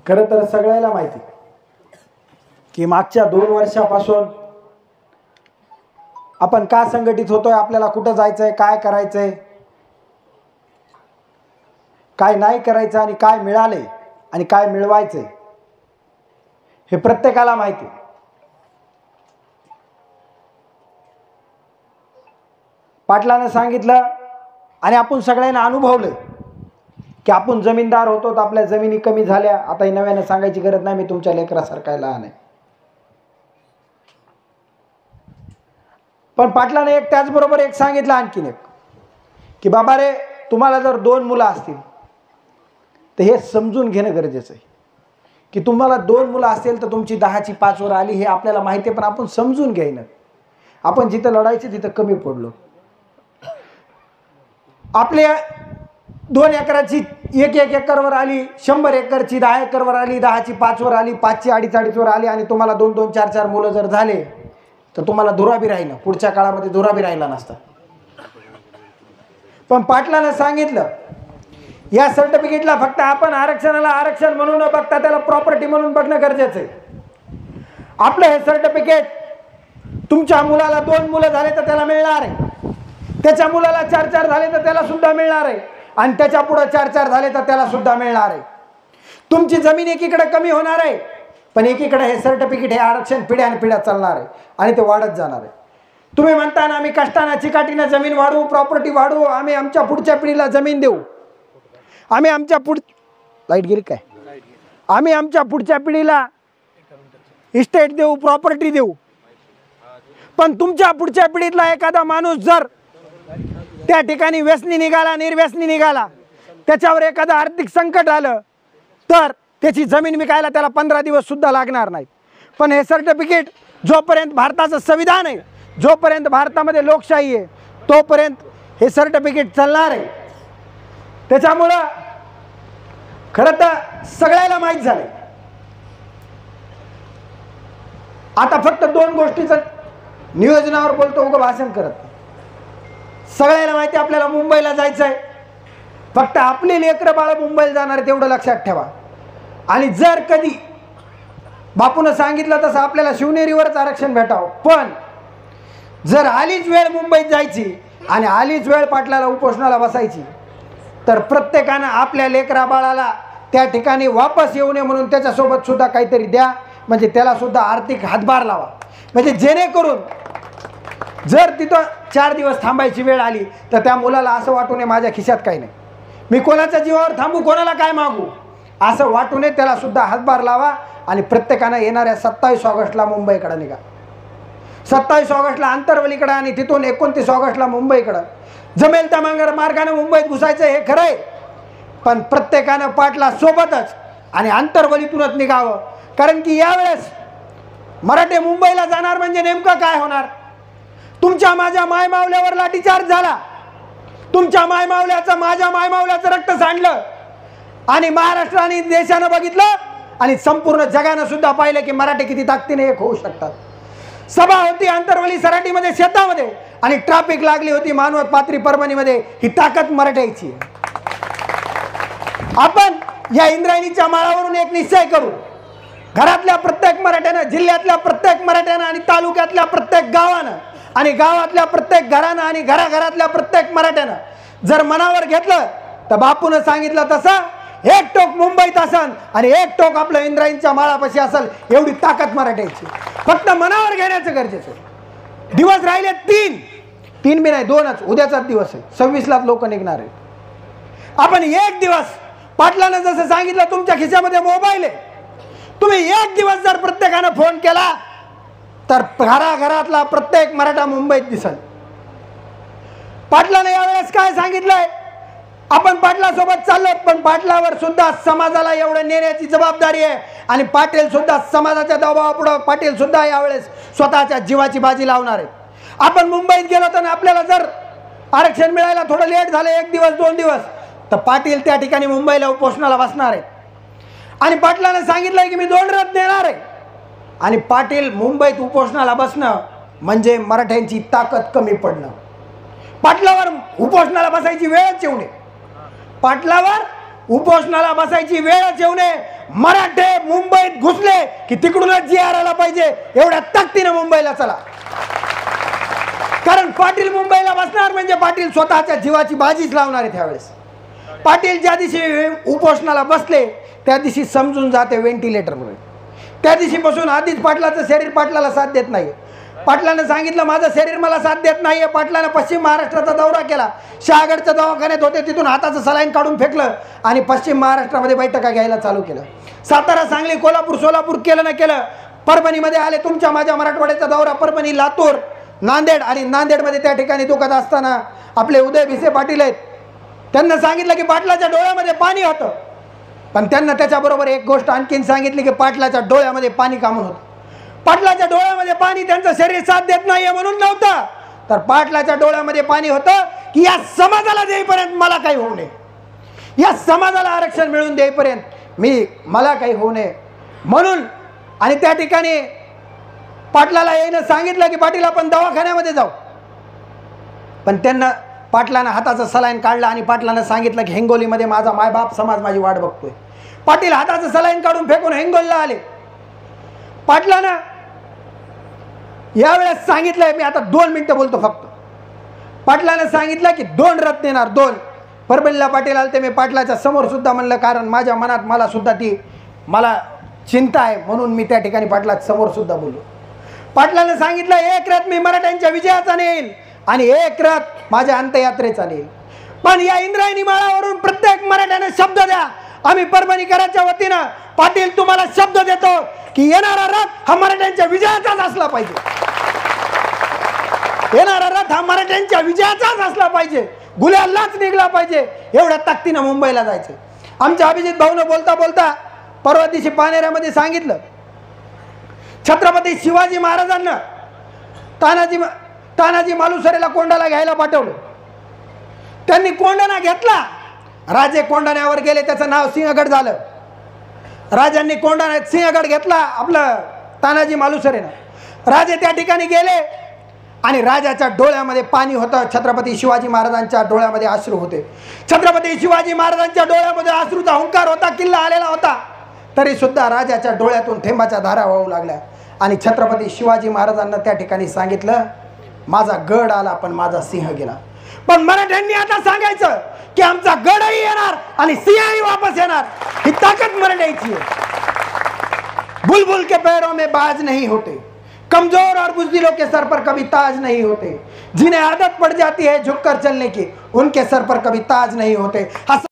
खरं तर सगळ्याला माहिती की मागच्या 2 वर्षापासून आपण का संघटित होतोय, आपल्याला कुठं जायचंय, काय करायचंय, काय नाही करायचं आणि काय मिळाले आणि काय मिळवायचंय हे प्रत्येकाला माहिती. पाटलानं सांगितलं आणि आपण सगळ्यांना अनुभवलं की आपण जमीनदार होतो तर आपल्या जमिनी कमी झाल्या. आता ही नव्यानं सांगायची गरज नाही, मी तुमच्या लेकरासारखा लहान आहे. पण पाटलाने त्याचबरोबर एक सांगितलं आणखीन एक की बाबा रे, तुम्हाला जर 2 मुलं असतील तर हे समजून घेणं गरजेचं आहे की तुम्हाला 2 मुलं असेल तर तुमची 10ची 5 वर आली हे आपल्याला माहिती आहे, पण आपण समजून घ्यायनं. आपण जिथं लढायचं तिथं कमी पडलो. आपल्या 2 एकराची 1 एकरवर आली, 100 एकरची 10 एकरवर आली, 10ची 5 वर आली, 5ची 2.5 वर आली आणि तुम्हाला 2-2, 4-4 मुलं जर झाले तर तुम्हाला धुराबी राहिलं. पुढच्या काळामध्ये धुराबी राहिला नसता. पण पाटलानं सांगितलं या सर्टिफिकेटला फक्त आपण आरक्षणाला आरक्षण म्हणून न बघता त्याला प्रॉपर्टी म्हणून बघणं गरजेचं आहे. आपलं हे सर्टिफिकेट तुमच्या मुलाला 2 मुलं झाले तर त्याला मिळणार आहे, त्याच्या मुलाला 4-4 झाले तर त्याला सुद्धा मिळणार आहे आणि त्याच्या पुढे 4-4 झाले तर त्याला सुद्धा मिळणार आहे. तुमची जमीन एकीकडे कमी होणार आहे, पण एकीकडे हे सर्टिफिकेट हे आरक्षण पिढ्यानपिढ्या चालणार आहे आणि ते वाढत जाणार आहे. तुम्ही म्हणता ना आम्ही कष्टाने चिकाटीने जमीन वाढवू, प्रॉपर्टी वाढवू, आम्ही आमच्या पुढच्या पिढीला जमीन देऊ, आम्ही आमच्या लाईट गेली काय, आम्ही आमच्या पुढच्या पिढीला इस्टेट देऊ, प्रॉपर्टी देऊ. पण तुमच्या पुढच्या पिढीतला एखादा माणूस जर त्या ठिकाणी व्यसनी निघाला, निर्व्यसनी निघाला, त्याच्यावर एखादं आर्थिक संकट आलं तर त्याची जमीन विकायला त्याला 15 दिवस सुद्धा लागणार नाही. पण हे सर्टिफिकेट जोपर्यंत भारताचं संविधान आहे, जोपर्यंत भारतामध्ये लोकशाही आहे, तोपर्यंत हे सर्टिफिकेट चालणार आहे. त्याच्यामुळं खरं तर सगळ्याला माहीत झालं. आता फक्त 2 गोष्टीचं नियोजनावर बोलतो, उगं भाषण करत. सगळ्याला माहिती आपल्याला मुंबईला जायचं आहे, फक्त आपली लेकरं बाळ मुंबईला जाणार आहे तेवढं लक्षात ठेवा. आणि जर कधी बापूनं सांगितलं तसं आपल्याला शिवनेरीवरच आरक्षण भेटावं, पण जर आलीच वेळ मुंबईत जायची आणि आलीच वेळ पाटलाला उपोषणाला बसायची तर प्रत्येकानं आपल्या लेकरा बाळाला त्या ठिकाणी वापस येऊ नये म्हणून त्याच्यासोबत सुद्धा काहीतरी द्या, म्हणजे त्याला सुद्धा आर्थिक हातभार लावा. म्हणजे जेणेकरून जर तिथं 4 दिवस थांबायची वेळ आली तर त्या मुलाला असं वाटू नये माझ्या खिशात काही नाही, मी कोणाच्या जीवावर थांबू, कोणाला काय मागू, असं वाटू नये. त्याला सुद्धा हातभार लावा आणि प्रत्येकानं येणाऱ्या 27 ऑगस्टला मुंबईकडे निघा. 27 ऑगस्टला आंतरवलीकडं आणि तिथून 29 ऑगस्टला मुंबईकडं. जमेल त्या मार्गाने मुंबईत घुसायचं हे खरं आहे, पण प्रत्येकानं पाटला सोबतच आणि आंतरवलीतूनच निघावं. कारण की यावेळेस मराठे मुंबईला जाणार म्हणजे नेमकं काय होणार? तुमच्या माझ्या मायमावल्यावर लाठीचार्ज झाला, तुमच्या मायमावल्याचं माझ्या मायमावल्याचं रक्त सांडलं आणि महाराष्ट्र आणि देशानं बघितलं आणि संपूर्ण जगानं सुद्धा पाहिलं की मराठे किती ताकदीने एक होऊ शकतात. सभा होती आंतरवली सराटीमध्ये, शेतामध्ये, आणि ट्रॅफिक लागली होती मानवत, पाथरी, परभणीमध्ये. ही ताकद मराठ्याची. आपण या इंद्रायणीच्या माळावरून एक निश्चय करू, घरातल्या प्रत्येक मराठ्यानं, जिल्ह्यातल्या प्रत्येक मराठ्यानं आणि तालुक्यातल्या प्रत्येक गावानं आणि गावातल्या प्रत्येक घरानं आणि घराघरातल्या प्रत्येक मराठ्यानं जर मनावर घेतलं तर बापूनं सांगितलं तसं एक टोक मुंबईत असन आणि एक टोक आपलं इंद्रायणीच्या माळापाशी असेल, एवढी ताकद मराठ्याची. फक्त मनावर घेण्याचं गरजेचं. दिवस राहिले 3 बी नाही, 2च. उद्याचाच दिवस आहे, 26लाच लोक निघणार आहेत. आपण एक दिवस पाटलानं जसं सांगितलं तुमच्या खिशामध्ये मोबाईल आहे, तुम्ही एक दिवस जर प्रत्येकानं फोन केला तर घराघरातला प्रत्येक मराठा मुंबईत दिसेल. पाटलाने यावेळेस काय सांगितलंय? आपण पाटलासोबत चाललो, पण पाटलावर सुद्धा समाजाला एवढं नेण्याची जबाबदारी आहे आणि पाटील सुद्धा समाजाच्या दबावापुढे पाटील सुद्धा यावेळेस स्वतःच्या जीवाची बाजी लावणार आहेत. आपण मुंबईत गेलो तर आपल्याला जर आरक्षण मिळायला थोडं लेट झालं, 1 दिवस 2 दिवस, तर पाटील त्या ठिकाणी मुंबईला उपोषणाला बसणार आहेत. आणि पाटलाने सांगितलंय की मी 2 रथ देणार आहे. आणि पाटील मुंबईत उपोषणाला बसणं म्हणजे मराठ्यांची ताकद कमी पडणं. पाटलावर उपोषणाला बसायची वेळच येऊ नये. पाटलावर उपोषणाला बसायची वेळच येऊ नये. मराठे मुंबईत घुसले की तिकडूनच जी-आर आला पाहिजे, एवढ्या ताकदीने मुंबईला चला. कारण पाटील मुंबईला बसणार म्हणजे पाटील स्वतःच्या जीवाची बाजीच लावणार आहे. त्यावेळेस पाटील ज्या दिवशी उपोषणाला बसले त्या दिवशी समजून जाते व्हेंटिलेटरवर. त्या दिवशीपासून आधीच पाटलाचं शरीर पाटलाला साथ देत नाही. पाटलानं सांगितलं माझं शरीर मला साथ देत नाहीये. पाटलानं पश्चिम महाराष्ट्राचा दौरा केला. शहागडच्या दवाखान्यात होते, तिथून हाताचं सलाईन काढून फेकलं आणि पश्चिम महाराष्ट्रामध्ये बैठका घ्यायला चालू केलं. सातारा, सांगली, कोल्हापूर, सोलापूर केलं ना केलं. परभणीमध्ये आले, तुमच्या माझ्या मराठवाड्याचा दौरा, परभणी, लातूर, नांदेड. आणि नांदेडमध्ये त्या ठिकाणी दुखत असताना आपले उदय भिसे पाटील आहेत, त्यांना सांगितलं की पाटलाच्या डोळ्यामध्ये पाणी होतं. पण त्यांना त्याच्याबरोबर एक गोष्ट आणखीन सांगितली की पाटलाच्या डोळ्यामध्ये पाणी का म्हणून होतं. पाटलाच्या डोळ्यामध्ये पाणी त्यांचं शरीर साथ देत नाहीये म्हणून नव्हतं, तर पाटलाच्या डोळ्यामध्ये पाणी होतं की या समाजाला देईपर्यंत मला काही होऊ नये, या समाजाला आरक्षण मिळून देईपर्यंत मला काही होऊ नये म्हणून. आणि त्या ठिकाणी पाटलाला येईनं सांगितलं की पाटील आपण दवाखान्यामध्ये जाऊ. पण त्यांना पाटलानं हाताचं सलाईन काढलं आणि पाटलानं सांगितलं की हिंगोलीमध्ये माझा मायबाप समाज माझी वाट बघतोय. पाटील हाताचं सलाईन काढून फेकून हिंगोलीला आले. पाटलानं यावेळेस सांगितलंय, मी आता 2 मिनिटं बोलतो फक्त. पाटलानं सांगितलं की 2 रथ देणार, 2. परभणीला पाटील आले ते मी पाटलाच्या समोर सुद्धा म्हणलं, कारण माझ्या मनात मला सुद्धा मला चिंता आहे म्हणून मी त्या ठिकाणी पाटलाच्या समोर सुद्धा बोललो. पाटलानं सांगितलं 1 रथ मी मराठ्यांच्या विजयाचा नेईल आणि 1 रथ माझ्या अंत्ययात्रेचा नेईल. पण या इंद्रायणी माळावरून प्रत्येक मराठ्याने शब्द द्या. आम्ही परभणीकरांच्या वतीनं पाटील तुम्हाला शब्द देतो की येणारा रथ हा मराठ्यांच्या विजयाचाच असला पाहिजे. येणारा रथ हा मराठ्यांच्या विजयाचाच असला पाहिजे, गुलालाच निघला पाहिजे. एवढ्या ताकदीनं मुंबईला जायचं. आमच्या अभिजित भाऊनं बोलता बोलता परवा दिवशी पानेऱ्यामध्ये सांगितलं, छत्रपती शिवाजी महाराजांना तानाजी मालुसरेला कोंडाला घ्यायला पाठवलं. त्यांनी कोंडाणा घेतला, राजे कोंडाण्यावर गेले, त्याचं नाव सिंहगड झालं. राजांनी सिंहगड घेतला आपलं तानाजी मालुसरेनं. राजे त्या ठिकाणी गेले आणि राजाच्या डोळ्यामध्ये पाणी होतं. छत्रपती शिवाजी महाराजांच्या डोळ्यामध्ये अश्रू होते. छत्रपती शिवाजी महाराजांच्या डोळ्यामध्ये अश्रूचा हुंकार होता, किल्ला आलेला होता, तरी सुद्धा राजाच्या डोळ्यातून थेंबाच्या धारा वाहू लागल्या. आणि छत्रपती शिवाजी महाराजांना त्या ठिकाणी सांगितलं माझा गड आला पण माझा सिंह गेला. पण मराठ्यांनी आता सांगायचं की आमचा गडही येणार आणि सिंहही वापस येणार. ही ताकद मराठ्यांची आहे. बुलबुल के पैरों में बाज नहीं होते, कमजोर और बुज़दिलों के सर पर कभी ताज नहीं होते, जिन्हें आदत पड़ जाती है झुककर चलने की उनके सर पर कभी ताज नहीं होते.